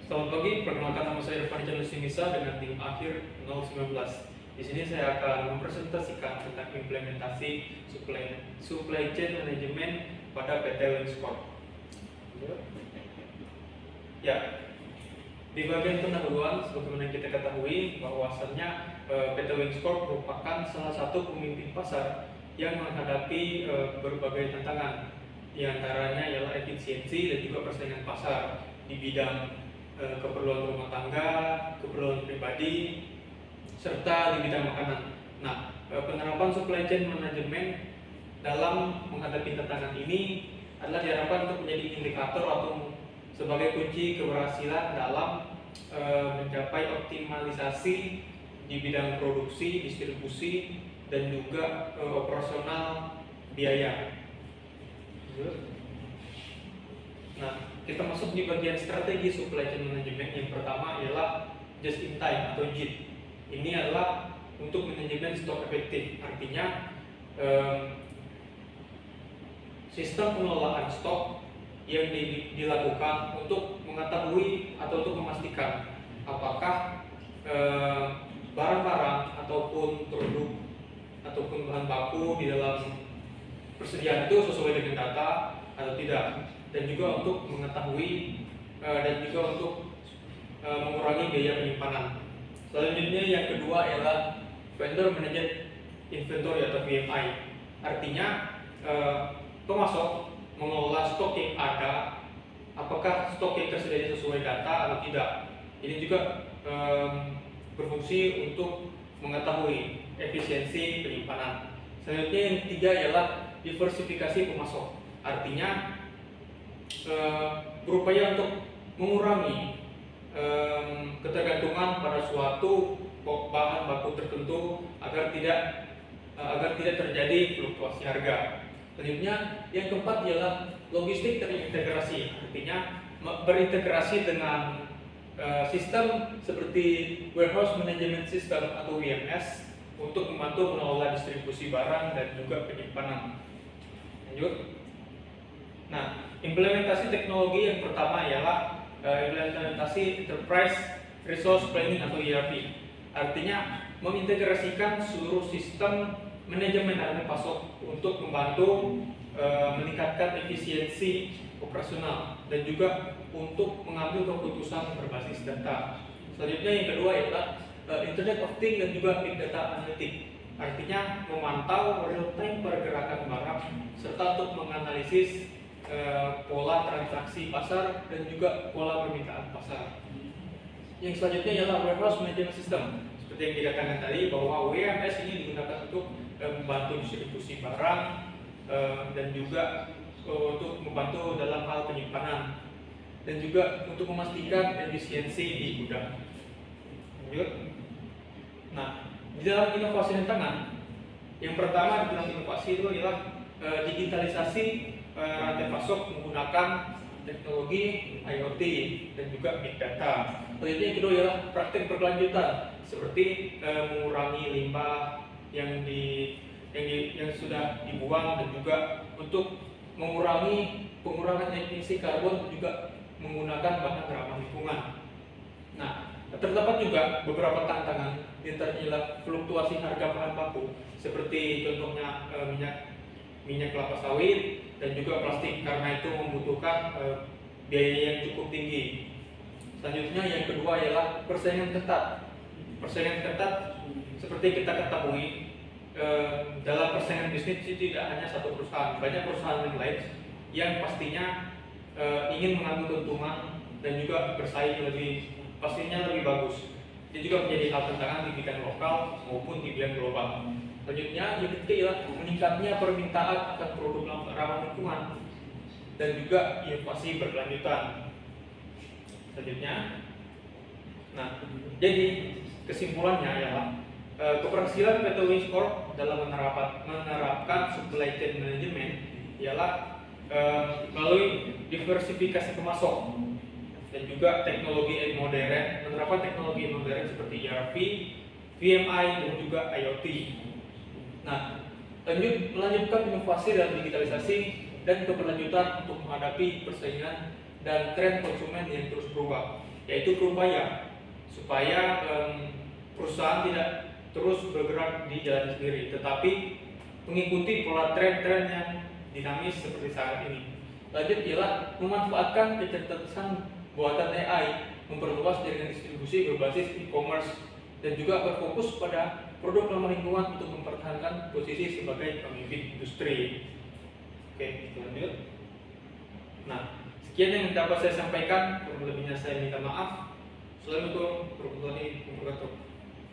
Selamat pagi, perkenalkan nama saya Irfan Janusinisa dengan NIM akhir 019. Di sini saya akan mempresentasikan tentang implementasi supply chain management pada PT Wingsport. Ya, di bagian pendahuluan, sebagaimana kita ketahui bahwasannya PT Wingsport merupakan salah satu pemimpin pasar yang menghadapi berbagai tantangan. Di antaranya ialah efisiensi dan juga persaingan pasar di bidang keperluan rumah tangga, keperluan pribadi, serta di bidang makanan. Nah, penerapan supply chain management dalam menghadapi tantangan ini adalah diharapkan untuk menjadi indikator atau sebagai kunci keberhasilan dalam mencapai optimalisasi di bidang produksi, distribusi, dan juga operasional biaya. Nah, kita masuk di bagian strategi supply chain management. Yang pertama ialah just in time atau JIT. Ini adalah untuk manajemen stok efektif. Artinya sistem pengelolaan stok yang dilakukan untuk mengetahui atau untuk memastikan apakah barang-barang ataupun produk ataupun bahan baku di dalam persediaan itu sesuai dengan data atau tidak, dan juga untuk mengetahui dan juga untuk mengurangi biaya penyimpanan. Selanjutnya yang kedua ialah vendor managed inventory atau VMI. Artinya pemasok mengelola stok yang ada, apakah stok yang tersedia sesuai data atau tidak. Ini juga berfungsi untuk mengetahui efisiensi penyimpanan. Selanjutnya yang ketiga ialah diversifikasi pemasok. Artinya berupaya untuk mengurangi ketergantungan pada suatu bahan baku tertentu agar tidak terjadi fluktuasi harga. Selanjutnya yang keempat ialah logistik terintegrasi. Artinya berintegrasi dengan sistem seperti warehouse management system atau WMS untuk membantu mengelola distribusi barang dan juga penyimpanan. Lanjut. Nah, implementasi teknologi yang pertama ialah implementasi Enterprise Resource Planning atau ERP. Artinya mengintegrasikan seluruh sistem manajemen dan pasok untuk membantu meningkatkan efisiensi operasional dan juga untuk mengambil keputusan berbasis data. Selanjutnya yang kedua ialah Internet of Things dan juga Big Data Analytics. Artinya memantau real-time pergerakan barang serta untuk menganalisis pola transaksi pasar dan juga pola permintaan pasar. Yang selanjutnya ialah Warehouse Management System. Seperti yang dikatakan tadi bahwa WMS ini digunakan untuk membantu distribusi barang dan juga untuk membantu dalam hal penyimpanan dan juga untuk memastikan efisiensi di gudang. Lanjut. Nah, di dalam inovasi tantangan, yang pertama di dalam inovasi itu ialah digitalisasi rantai pasok menggunakan teknologi IoT dan juga Big Data. Selanjutnya yang kedua ialah praktek berkelanjutan seperti mengurangi limbah yang sudah dibuang dan juga untuk mengurangi pengurangan emisi karbon dan juga menggunakan bahan ramah lingkungan. Nah, terdapat juga beberapa tantangan, di antaranya adalah fluktuasi harga bahan baku seperti contohnya minyak kelapa sawit dan juga plastik, karena itu membutuhkan biaya yang cukup tinggi. Selanjutnya yang kedua ialah persaingan ketat. Persaingan ketat seperti kita ketahui dalam persaingan bisnis itu tidak hanya satu perusahaan, banyak perusahaan yang lain yang pastinya ingin mengambil keuntungan dan juga bersaing pastinya lebih bagus. Ini juga menjadi hal tantangan di bidang lokal maupun di bidang global. Selanjutnya yang ketiga ialah meningkatnya permintaan akan produk ramah lingkungan dan juga inovasi berkelanjutan. Selanjutnya, nah, jadi kesimpulannya ialah keberhasilan PT Wingsport dalam menerapkan supply chain management ialah melalui diversifikasi pemasok dan juga teknologi modern, menerapkan teknologi modern seperti ERP, VMI dan juga IoT. Nah, melanjutkan inovasi dalam digitalisasi dan keberlanjutan untuk menghadapi persaingan dan tren konsumen yang terus berubah. yaitu berupaya supaya perusahaan tidak terus bergerak di jalan sendiri, tetapi mengikuti pola tren-tren yang dinamis seperti saat ini. Lanjut ialah memanfaatkan kecerdasan buatan AI, memperluas jaringan distribusi berbasis e-commerce, dan juga berfokus pada produk ramah lingkungan untuk mempertahankan posisi sebagai pemimpin industri. Oke, lanjut. Nah, sekian yang dapat saya sampaikan. Kurang lebihnya saya minta maaf. Assalamualaikum warahmatullahi wabarakatuh.